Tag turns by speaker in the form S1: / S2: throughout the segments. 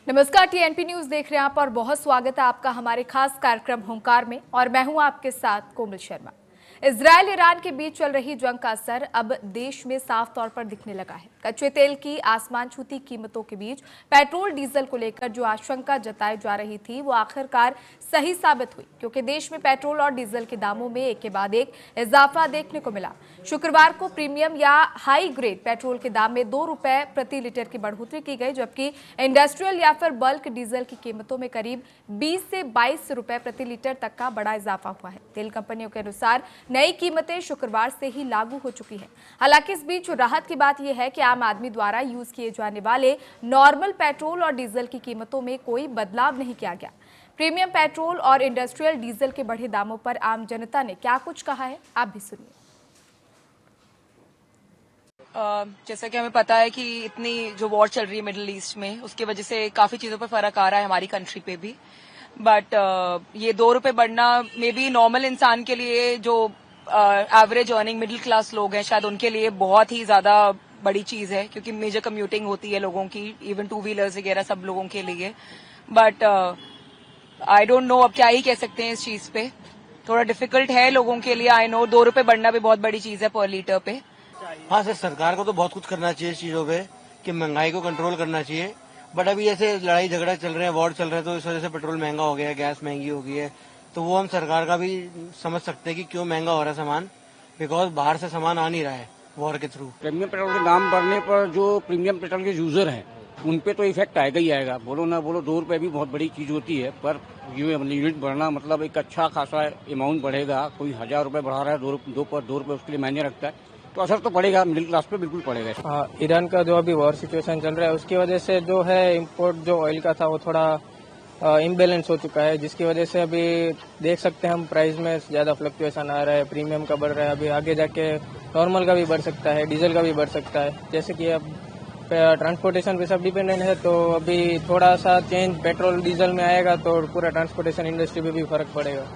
S1: नमस्कार, TNP news देख रहे हैं आप और बहुत स्वागत है आपका हमारे खास कार्यक्रम हुंकार में। और मैं हूं आपके साथ कोमल शर्मा। इजराइल ईरान के बीच चल रही जंग का असर अब देश में साफ तौर पर दिखने लगा है। कच्चे तेल की आसमान छूती कीमतों के बीच पेट्रोल डीजल को लेकर जो आशंका जताई जा रही थी वो आखिरकार सही साबित हुई, क्योंकि देश में पेट्रोल और डीजल के दामों में एक के बाद एक इजाफा देखने को मिला। शुक्रवार को प्रीमियम या हाई ग्रेड पेट्रोल के दाम में 2 रुपए प्रति लीटर की बढ़ोतरी की गई, जबकि इंडस्ट्रियल या फिर बल्क डीजल की कीमतों में करीब 20 से 22 रुपए प्रति लीटर तक का बड़ा इजाफा हुआ है। तेल कंपनियों के अनुसार नई कीमतें शुक्रवार से ही लागू हो चुकी हैं। हालांकि इस बीच राहत की बात यह है कि आम आदमी द्वारा यूज किए जाने वाले नॉर्मल पेट्रोल और डीजल की कीमतों में कोई बदलाव नहीं किया गया। प्रीमियम पेट्रोल और इंडस्ट्रियल डीजल के बढ़े दामों पर आम जनता ने क्या कुछ कहा है, आप भी सुनिए।
S2: जैसा कि हमें पता है कि इतनी जो वॉर चल रही है मिडिल ईस्ट में, उसकी वजह से काफी चीजों पर फर्क आ रहा है हमारी कंट्री पे भी। बट ये 2 रुपए बढ़ना मे बी नॉर्मल इंसान के लिए, जो एवरेज अर्निंग मिडिल क्लास लोग हैं, शायद उनके लिए बहुत ही ज्यादा बड़ी चीज है, क्योंकि मेजर कम्यूटिंग होती है लोगों की, इवन 2 व्हीलर्स वगैरह सब लोगों के लिए। बट आई डोंट नो, अब क्या ही कह सकते हैं इस चीज पे। थोड़ा डिफिकल्ट है लोगों के लिए। आई नो 2 रुपए बढ़ना भी बहुत बड़ी चीज है पर लीटर पे।
S3: हाँ सर, सरकार को तो बहुत कुछ करना चाहिए इस चीजों पे कि महंगाई को कंट्रोल करना चाहिए। बट अभी ऐसे लड़ाई झगड़ा चल रहे हैं, वॉर चल रहे हैं, तो इस वजह से पेट्रोल महंगा हो गया है, गैस महंगी हो गई है। तो वो हम सरकार का भी समझ सकते हैं कि क्यों महंगा हो रहा है सामान, बिकॉज बाहर से सामान आ नहीं रहा है वॉर के थ्रू।
S4: प्रीमियम पेट्रोल के दाम बढ़ने पर जो प्रीमियम पेट्रोल के यूजर हैं उन पे तो इफेक्ट आएगा ही आएगा। बोलो ना बोलो, 2 रुपए भी बहुत बड़ी चीज होती है, पर ये यूनिट बढ़ना मतलब एक अच्छा खासा अमाउंट बढ़ेगा। कोई 1000 रुपए बढ़ा रहा है, 2 रुपए उसके लिए मायने रखता है, तो असर तो पड़ेगा, मिडिल क्लास पे बिल्कुल पड़ेगा।
S5: ईरान का जो अभी वॉर सिचुएशन चल रहा है उसकी वजह से जो है इंपोर्ट जो ऑयल का था वो थोड़ा इम्बेलेंस हो चुका है, जिसकी वजह से अभी देख सकते हैं हम प्राइस में ज्यादा फ्लक्चुएशन आ रहा है। प्रीमियम का बढ़ रहा है, अभी आगे जाके नॉर्मल का भी बढ़ सकता है, डीजल का भी बढ़ सकता है। जैसे कि अब ट्रांसपोर्टेशन पे सब डिपेंडेंट है, तो अभी थोड़ा सा चेंज पेट्रोल डीजल में आएगा तो पूरा ट्रांसपोर्टेशन इंडस्ट्री पे भी फर्क पड़ेगा।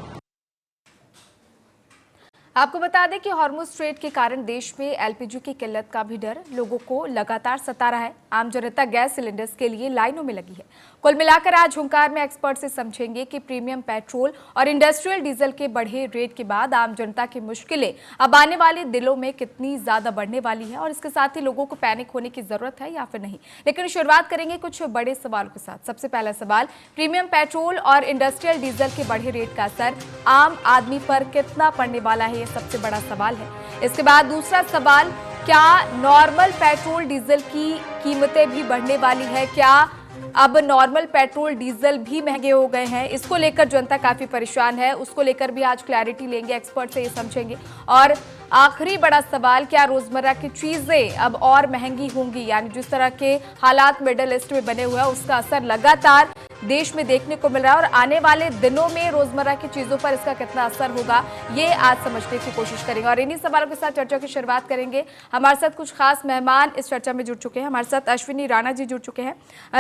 S1: आपको बता दें कि हॉर्मुज स्ट्रेट के कारण देश में एलपीजी की किल्लत का भी डर लोगों को लगातार सता रहा है। आम जनता गैस सिलेंडर्स के लिए लाइनों में लगी है। कुल मिलाकर आज हुंकार में एक्सपर्ट से समझेंगे कि प्रीमियम पेट्रोल और इंडस्ट्रियल डीजल के बढ़े रेट के बाद आम जनता की मुश्किलें अब आने वाले दिनों में कितनी ज्यादा बढ़ने वाली है, और इसके साथ ही लोगों को पैनिक होने की जरूरत है या फिर नहीं। लेकिन शुरुआत करेंगे कुछ बड़े सवालों के साथ। सबसे पहला सवाल, प्रीमियम पेट्रोल और इंडस्ट्रियल डीजल के बढ़े रेट का असर आम आदमी पर कितना पड़ने वाला है, ये सबसे बड़ा सवाल है। इसके बाद दूसरा सवाल, क्या नॉर्मल पेट्रोल डीजल की कीमतें भी बढ़ने वाली है? क्या अब नॉर्मल पेट्रोल डीजल भी महंगे हो गए हैं? इसको लेकर जनता काफी परेशान है, उसको लेकर भी आज क्लैरिटी लेंगे, एक्सपर्ट से ये समझेंगे। और आखिरी बड़ा सवाल, क्या रोजमर्रा की चीजें अब और महंगी होंगी? यानी जिस तरह के हालात मिडिल ईस्ट में बने हुए हैं उसका असर लगातार देश में देखने को मिल रहा है, और आने वाले दिनों में रोजमर्रा की चीजों पर इसका कितना असर होगा ये आज समझने की कोशिश करेंगे। और इन्हीं सवालों के साथ चर्चा की शुरुआत करेंगे। हमारे साथ कुछ खास मेहमान इस चर्चा में जुड़ चुके हैं। हमारे साथ अश्विनी राणा जी जुड़ चुके हैं,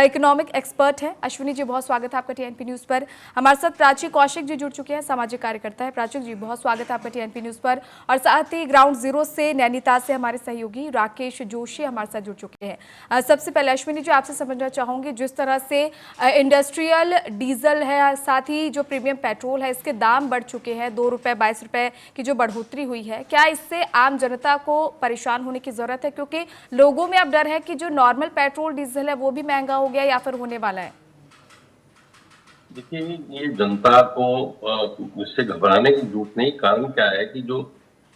S1: इकोनॉमिक एक्सपर्ट हैं। अश्विनी जी, बहुत स्वागत है आपका टीएनपी न्यूज पर। हमारे साथ प्राची कौशिक जी जुड़ चुके हैं, सामाजिक कार्यकर्ता है। प्राची जी, बहुत स्वागत है आपका टीएनपी न्यूज पर। और साथ ही ग्राउंड जीरो से नैनीताल से हमारे सहयोगी राकेश जोशी हमारे साथ जुड़ चुके हैं। सबसे पहले अश्विनी जी, आपसे समझना चाहूंगी, जिस तरह से इंडस्ट्रियल डीजल है, साथ ही जो प्रीमियम पेट्रोल है, इसके दाम बढ़ चुके हैं, 2 रुपए 22 रुपए की जो बढ़ोतरी हुई है, क्या इससे आम जनता को परेशान होने की जरूरत है? क्योंकि लोगों में अब डर है कि जो नॉर्मल पेट्रोल डीजल है वो भी महंगा हो गया या फिर होने वाला है।
S6: देखिए, ये जनता को इससे घबराने की जरूरत नहीं। कारण क्या है कि जो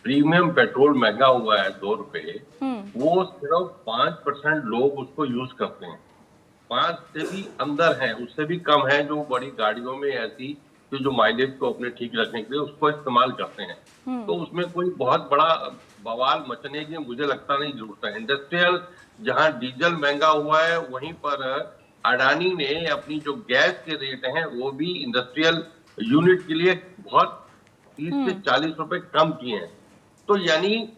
S6: प्रीमियम पेट्रोल महंगा हुआ है 2 रुपए, वो सिर्फ 5% लोग उसको यूज करते हैं। 5 से भी अंदर है, उससे भी कम है जो बड़ी गाड़ियों में ऐसी जो माइलेज को अपने ठीक रखने के लिए उसको इस्तेमाल करते हैं। तो उसमें कोई बहुत बड़ा बवाल मचने की मुझे लगता नहीं जरूरत है। इंडस्ट्रियल जहां डीजल महंगा हुआ है, वहीं पर अडानी ने अपनी जो गैस के रेट हैं वो भी इंडस्ट्रियल यूनिट के लिए बहुत 30 से 40 रुपए कम किए हैं। तो यानी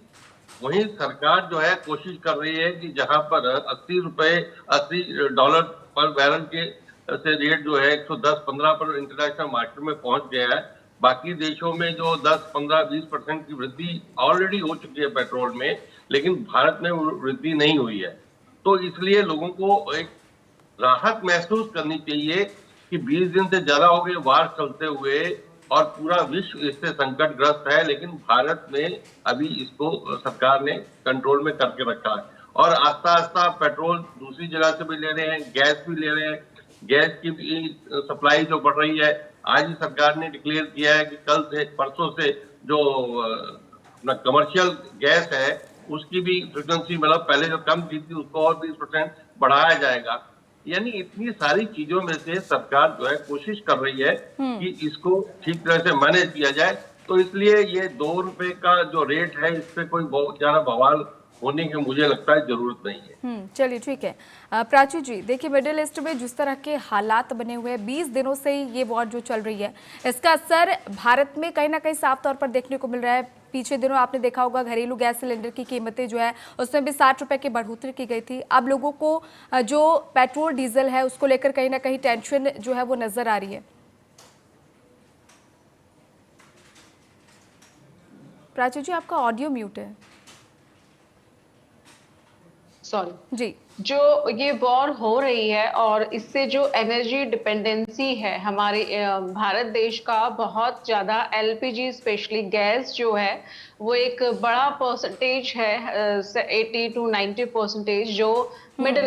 S6: वहीं सरकार जो है कोशिश कर रही है कि जहां पर $80 पर बैरल के से रेट जो है 110-15 पर इंटरनेशनल मार्केट में पहुंच गया है। बाकी देशों में जो 10-15-20% की वृद्धि ऑलरेडी हो चुकी है पेट्रोल में, लेकिन भारत में वृद्धि नहीं हुई है। तो इसलिए लोगों को एक राहत महसूस करनी चाहिए कि 20 दिन से ज्यादा हो गए वार चलते हुए और पूरा विश्व इससे संकटग्रस्त है, लेकिन भारत में अभी इसको सरकार ने कंट्रोल में करके रखा है। और आस्ता आस्ता पेट्रोल दूसरी जगह से भी ले रहे हैं, गैस भी ले रहे हैं, गैस की भी सप्लाई जो बढ़ रही है। आज ही सरकार ने डिक्लेयर किया है कि कल से परसों से जो अपना कमर्शियल गैस है उसकी भी फ्रिक्वेंसी, मतलब पहले जो कम थी उसको और 20% बढ़ाया जाएगा। यानी इतनी सारी चीजों में से सरकार जो है कोशिश कर रही है कि इसको ठीक तरह से मैनेज किया जाए। तो इसलिए ये 2 रुपए का जो रेट है इस पे कोई बहुत ज्यादा बवाल होने की मुझे लगता है जरूरत नहीं है।
S1: चलिए ठीक है। प्राची जी, देखिए मिडिल ईस्ट में जिस तरह के हालात बने हुए हैं, 20 दिनों से ये वॉर जो चल रही है, इसका असर भारत में कहीं ना कहीं साफ तौर पर देखने को मिल रहा है। पीछे दिनों आपने देखा होगा घरेलू गैस सिलेंडर की कीमतें जो है उसमें भी 60 रुपए की बढ़ोतरी की गई थी। अब लोगों को जो पेट्रोल डीजल है उसको लेकर कहीं ना कहीं टेंशन जो है वो नजर आ रही है। प्राची जी, आपका ऑडियो म्यूट है।
S7: सॉरी
S1: जी,
S7: जो ये वॉर हो रही है और इससे जो एनर्जी डिपेंडेंसी है हमारे भारत देश का, बहुत ज्यादा एलपीजी स्पेशली गैस जो है वो एक बड़ा परसेंटेज है, 80 to 90% जो मिडिल